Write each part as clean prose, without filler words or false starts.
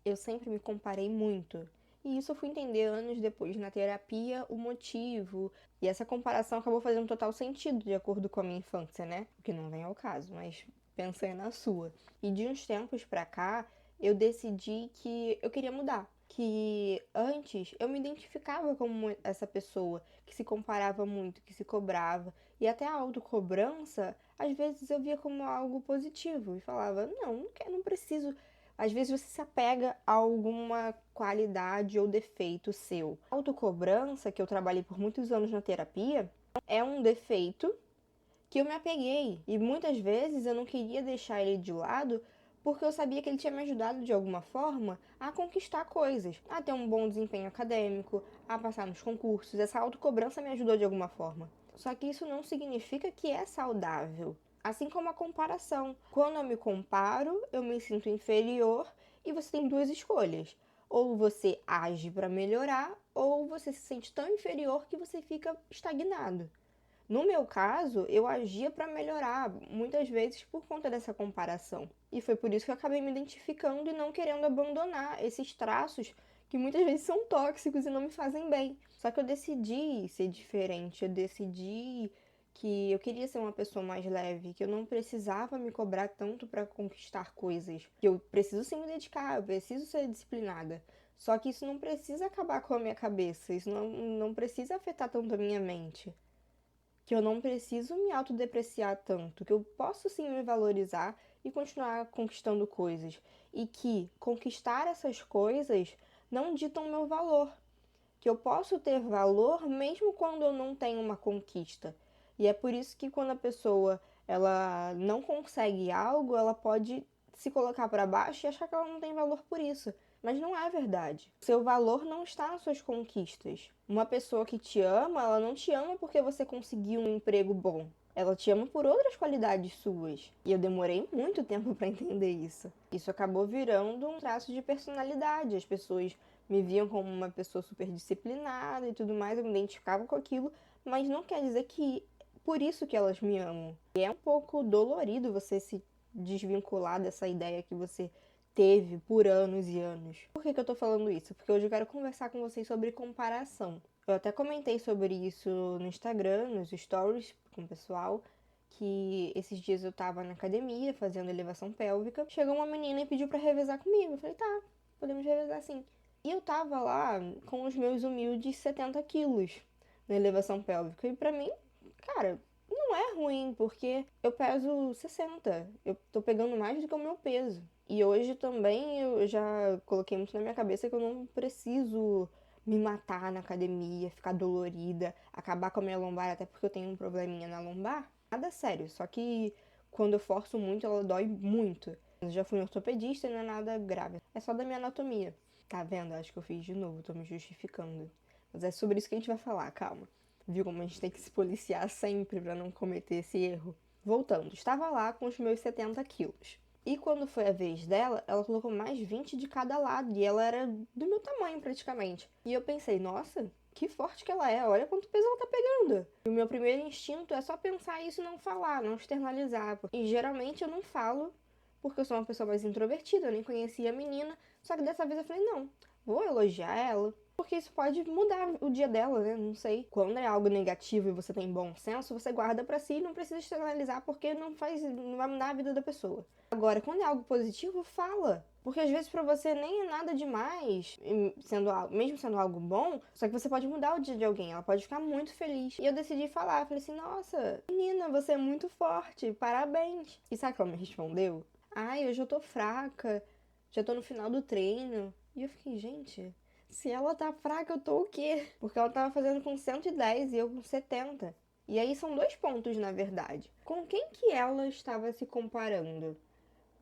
Eu sempre me comparei muito. E isso eu fui entender anos depois na terapia o motivo. E essa comparação acabou fazendo total sentido de acordo com a minha infância, né? O que não vem ao caso, mas pensei na sua. E de uns tempos pra cá, eu decidi que eu queria mudar. Que antes eu me identificava como essa pessoa que se comparava muito, que se cobrava. E até a autocobrança, às vezes eu via como algo positivo e falava: não, não quero, não preciso. Às vezes você se apega a alguma qualidade ou defeito seu. A autocobrança, que eu trabalhei por muitos anos na terapia, é um defeito que eu me apeguei. E muitas vezes eu não queria deixar ele de lado porque eu sabia que ele tinha me ajudado de alguma forma a conquistar coisas, a ter um bom desempenho acadêmico, a passar nos concursos. Essa autocobrança me ajudou de alguma forma. Só que isso não significa que é saudável. Assim como a comparação. Quando eu me comparo, eu me sinto inferior e você tem duas escolhas. Ou você age para melhorar, ou você se sente tão inferior que você fica estagnado. No meu caso, eu agia para melhorar, muitas vezes por conta dessa comparação. E foi por isso que eu acabei me identificando e não querendo abandonar esses traços que muitas vezes são tóxicos e não me fazem bem. Só que eu decidi ser diferente, eu decidi que eu queria ser uma pessoa mais leve, que eu não precisava me cobrar tanto para conquistar coisas, que eu preciso sim me dedicar, eu preciso ser disciplinada. Só que isso não precisa acabar com a minha cabeça, isso não precisa afetar tanto a minha mente, que eu não preciso me autodepreciar tanto, que eu posso sim me valorizar e continuar conquistando coisas, e que conquistar essas coisas não ditam meu valor, que eu posso ter valor mesmo quando eu não tenho uma conquista. E é por isso que quando a pessoa ela não consegue algo, ela pode se colocar para baixo e achar que ela não tem valor por isso. Mas não é verdade. Seu valor não está nas suas conquistas. Uma pessoa que te ama, ela não te ama porque você conseguiu um emprego bom. Ela te ama por outras qualidades suas. E eu demorei muito tempo para entender isso. Isso acabou virando um traço de personalidade. As pessoas me viam como uma pessoa super disciplinada e tudo mais, eu me identificava com aquilo, mas não quer dizer que por isso que elas me amam. E é um pouco dolorido você se desvincular dessa ideia que você teve por anos e anos. Por que eu tô falando isso? Porque hoje eu quero conversar com vocês sobre comparação. Eu até comentei sobre isso no Instagram, nos stories com o pessoal, que esses dias eu tava na academia fazendo elevação pélvica. Chegou uma menina e pediu pra revezar comigo. Eu falei, tá, podemos revezar sim. E eu tava lá com os meus humildes 70 quilos na elevação pélvica. E pra mim, cara, não é ruim, porque eu peso 60. Eu tô pegando mais do que o meu peso. E hoje também eu já coloquei muito na minha cabeça que eu não preciso me matar na academia, ficar dolorida, acabar com a minha lombar, até porque eu tenho um probleminha na lombar. Nada sério, só que quando eu forço muito, ela dói muito. Eu já fui um ortopedista e não é nada grave. É só da minha anatomia. Tá vendo? Acho que eu fiz de novo, tô me justificando. Mas é sobre isso que a gente vai falar, calma. Viu como a gente tem que se policiar sempre pra não cometer esse erro? Voltando, estava lá com os meus 70 quilos. E quando foi a vez dela, ela colocou mais 20 de cada lado. E ela era do meu tamanho praticamente. E eu pensei, nossa, que forte que ela é, olha quanto peso ela tá pegando. E o meu primeiro instinto é só pensar isso e não falar, não externalizar. E geralmente eu não falo porque eu sou uma pessoa mais introvertida, eu nem conhecia a menina. Só que dessa vez eu falei, não, vou elogiar ela, porque isso pode mudar o dia dela, né? Não sei. Quando é algo negativo e você tem bom senso, você guarda pra si e não precisa externalizar porque não vai mudar a vida da pessoa. Agora, quando é algo positivo, fala. Porque às vezes pra você nem é nada demais, mesmo sendo algo bom, só que você pode mudar o dia de alguém, ela pode ficar muito feliz. E eu decidi falar, falei assim, nossa, menina, você é muito forte, parabéns. E sabe o que ela me respondeu? Ai, hoje eu tô fraca, já tô no final do treino. E eu fiquei, gente, se ela tá fraca, eu tô o quê? Porque ela tava fazendo com 110 e eu com 70. E aí são dois pontos, na verdade. Com quem que ela estava se comparando?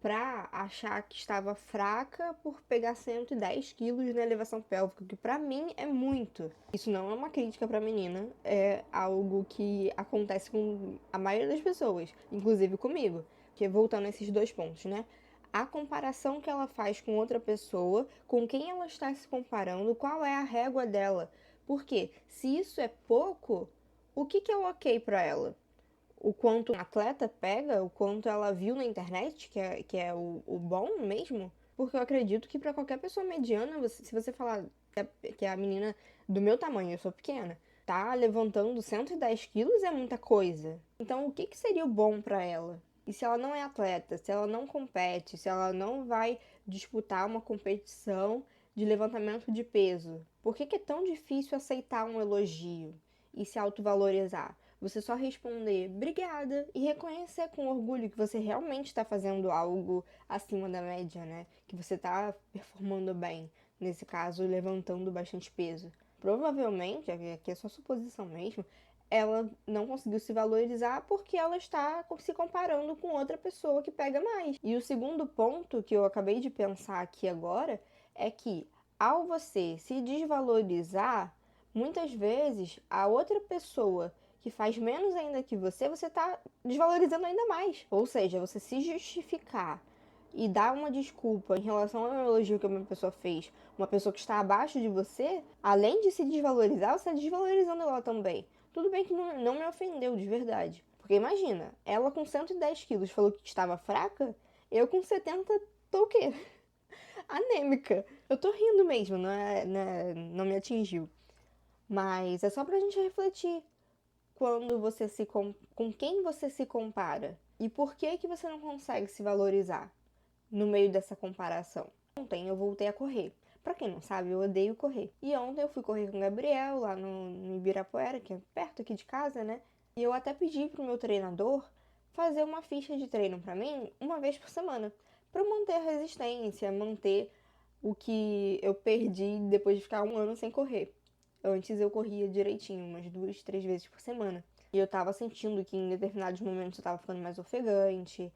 Pra achar que estava fraca por pegar 110 quilos na elevação pélvica, que pra mim é muito. Isso não é uma crítica pra menina, é algo que acontece com a maioria das pessoas, inclusive comigo. Que voltando a esses dois pontos, né? A comparação que ela faz com outra pessoa, com quem ela está se comparando, qual é a régua dela. Porque se isso é pouco, o que que é o ok pra ela? O quanto um atleta pega, o quanto ela viu na internet, que é o bom mesmo, Porque eu acredito que pra qualquer pessoa mediana, se você falar que a menina do meu tamanho, eu sou pequena, tá levantando 110 quilos é muita coisa. Então, o que que seria o bom pra ela? E se ela não é atleta, se ela não compete, se ela não vai disputar uma competição de levantamento de peso, por que que é tão difícil aceitar um elogio e se autovalorizar? Você só responder obrigada e reconhecer com orgulho que você realmente está fazendo algo acima da média, né? Que você está performando bem, nesse caso, levantando bastante peso. Provavelmente, aqui é só suposição mesmo, ela não conseguiu se valorizar porque ela está se comparando com outra pessoa que pega mais. E o segundo ponto que eu acabei de pensar aqui agora é que, ao você se desvalorizar, muitas vezes a outra pessoa que faz menos ainda que você está desvalorizando ainda mais. Ou seja, você se justificar e dar uma desculpa em relação ao elogio que uma pessoa fez, uma pessoa que está abaixo de você, além de se desvalorizar, você está desvalorizando ela também. Tudo bem que não me ofendeu de verdade. Porque imagina, ela com 110 quilos falou que estava fraca, eu com 70 tô o quê? Anêmica. Eu tô rindo mesmo, não me atingiu. Mas é só pra gente refletir quando você com quem você se compara e por que que você não consegue se valorizar no meio dessa comparação. Ontem eu voltei a correr. Pra quem não sabe, eu odeio correr. E ontem eu fui correr com o Gabriel lá no Ibirapuera, que é perto aqui de casa, né? E eu até pedi pro meu treinador fazer uma ficha de treino pra mim uma vez por semana, pra eu manter a resistência, manter o que eu perdi depois de ficar um ano sem correr. Antes eu corria direitinho, umas 2, 3 vezes por semana. E eu tava sentindo que em determinados momentos eu tava ficando mais ofegante,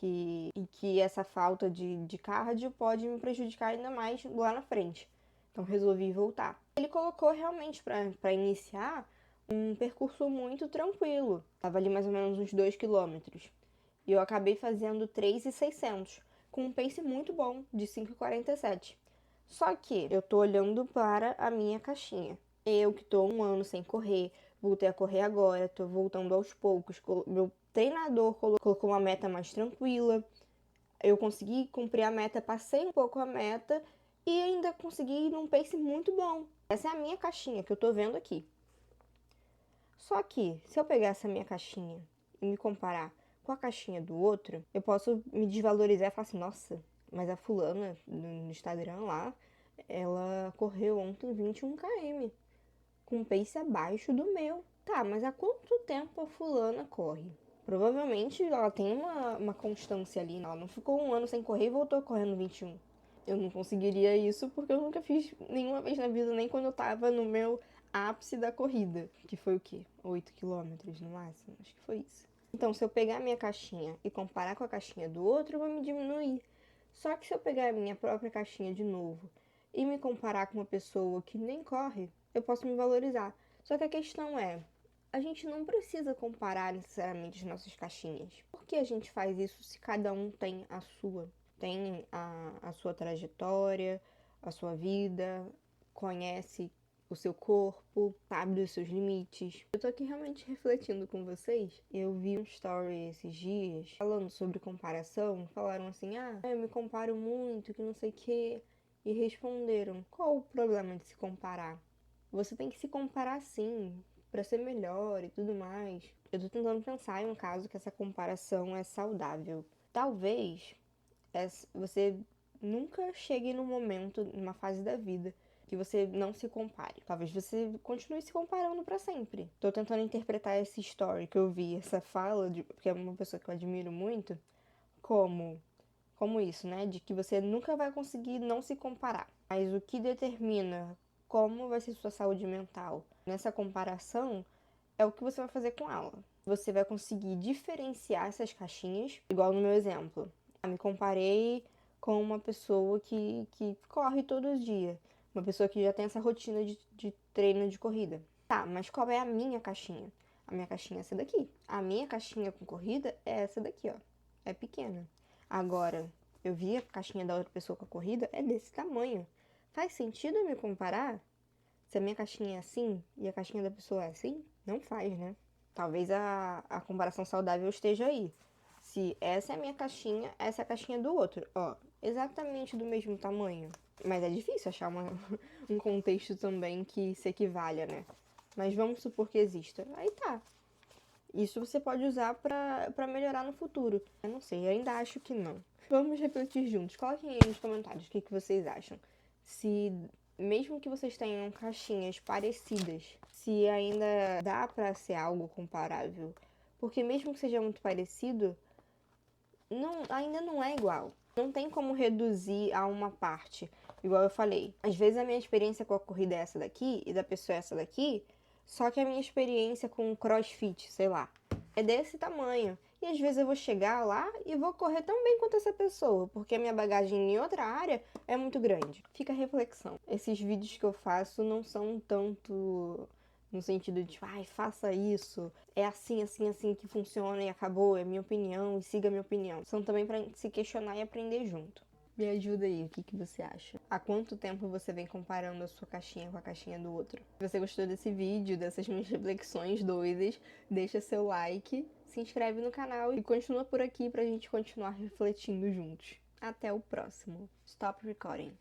e que essa falta de cardio pode me prejudicar ainda mais lá na frente. Então resolvi voltar. Ele colocou realmente para iniciar um percurso muito tranquilo. Tava ali mais ou menos uns 2 quilômetros. E eu acabei fazendo 3.600, com um pace muito bom, de 5,47. Só que eu tô olhando para a minha caixinha. Eu que tô um ano sem correr, voltei a correr agora, tô voltando aos poucos. Meu treinador colocou uma meta mais tranquila. Eu consegui cumprir a meta, passei um pouco a meta e ainda consegui ir num pace muito bom. Essa é a minha caixinha que eu tô vendo aqui. Só que, se eu pegar essa minha caixinha e me comparar com a caixinha do outro, eu posso me desvalorizar e falar assim, nossa, mas a fulana no Instagram lá, ela correu ontem 21 km, com um pace abaixo do meu. Tá, mas há quanto tempo a fulana corre? Provavelmente ela tem uma constância ali, ela não ficou um ano sem correr e voltou correndo 21. Eu não conseguiria isso porque eu nunca fiz nenhuma vez na vida, nem quando eu tava no meu ápice da corrida, que foi o quê? 8 quilômetros no máximo, acho que foi isso. Então, se eu pegar a minha caixinha e comparar com a caixinha do outro, eu vou me diminuir. Só que se eu pegar a minha própria caixinha de novo e me comparar com uma pessoa que nem corre, eu posso me valorizar. Só que a questão é, a gente não precisa comparar necessariamente as nossas caixinhas. Por que a gente faz isso se cada um tem a sua? Tem a sua trajetória, a sua vida, conhece o seu corpo, sabe dos seus limites. Eu tô aqui realmente refletindo com vocês. Eu vi um story esses dias falando sobre comparação. Falaram assim, eu me comparo muito, que não sei o quê. E responderam, qual o problema de se comparar? Você tem que se comparar sim, pra ser melhor e tudo mais. Eu tô tentando pensar em um caso que essa comparação é saudável. Talvez você nunca chegue num momento, numa fase da vida, que você não se compare. Talvez você continue se comparando pra sempre. Tô tentando interpretar essa story que eu vi, essa fala, porque é uma pessoa que eu admiro muito, como, como isso, né? De que você nunca vai conseguir não se comparar. Mas o que determina como vai ser sua saúde mental nessa comparação é o que você vai fazer com ela. Você vai conseguir diferenciar essas caixinhas, igual no meu exemplo. Me comparei com uma pessoa que corre todos os dias. Uma pessoa que já tem essa rotina de treino de corrida. Tá, mas qual é a minha caixinha? A minha caixinha é essa daqui. A minha caixinha com corrida é essa daqui, ó. É pequena. Agora, eu vi a caixinha da outra pessoa com a corrida, é desse tamanho. Faz sentido eu me comparar? Se a minha caixinha é assim e a caixinha da pessoa é assim? Não faz, né? Talvez a comparação saudável esteja aí. Se essa é a minha caixinha, essa é a caixinha do outro. Ó, exatamente do mesmo tamanho. Mas é difícil achar um contexto também que se equivalha, né? Mas vamos supor que exista. Aí tá. Isso você pode usar pra melhorar no futuro. Eu não sei, eu ainda acho que não. Vamos refletir juntos. Coloquem aí nos comentários o que vocês acham. Se, mesmo que vocês tenham caixinhas parecidas, se ainda dá pra ser algo comparável. Porque mesmo que seja muito parecido, ainda não é igual. Não tem como reduzir a uma parte. Igual eu falei, às vezes a minha experiência com a corrida é essa daqui e da pessoa é essa daqui, só que a minha experiência com crossfit, sei lá, é desse tamanho. E às vezes eu vou chegar lá e vou correr tão bem quanto essa pessoa, porque a minha bagagem em outra área é muito grande. Fica a reflexão. Esses vídeos que eu faço não são tanto no sentido de, ai, faça isso, é assim, assim, assim que funciona e acabou, é minha opinião e siga a minha opinião. São também pra se questionar e aprender junto. Me ajuda aí, o que você acha? Há quanto tempo você vem comparando a sua caixinha com a caixinha do outro? Se você gostou desse vídeo, dessas minhas reflexões doidas, deixa seu like, se inscreve no canal e continua por aqui pra gente continuar refletindo juntos. Até o próximo. Stop recording.